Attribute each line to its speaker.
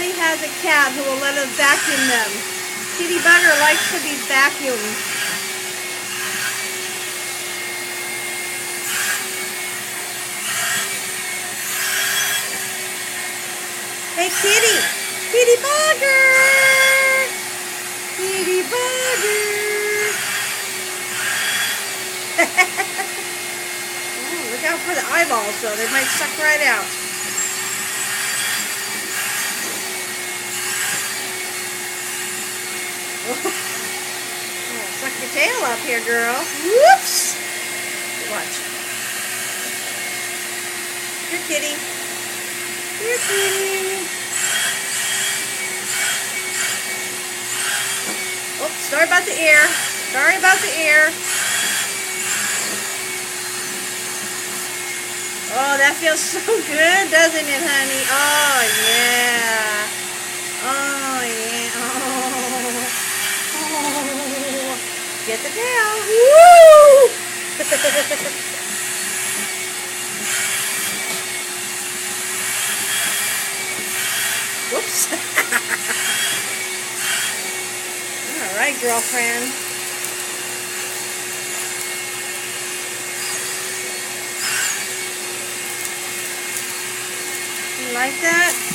Speaker 1: Everybody has a cat who will let us vacuum them. Kitty Bugger likes to be vacuumed. Hey, Kitty! Kitty Bugger! Kitty Bugger! Oh, look out for the eyeballs, though. They might suck right out. Oh, suck your tail up here, girl. Whoops! Watch. Here, kitty. Here, kitty. Oh, sorry about the ear. Sorry about the ear. Oh, that feels so good, doesn't it, honey? Oh, yeah. Oh, yeah. Oh. Get the tail. Woo! Whoops. All right, girlfriend. You like that?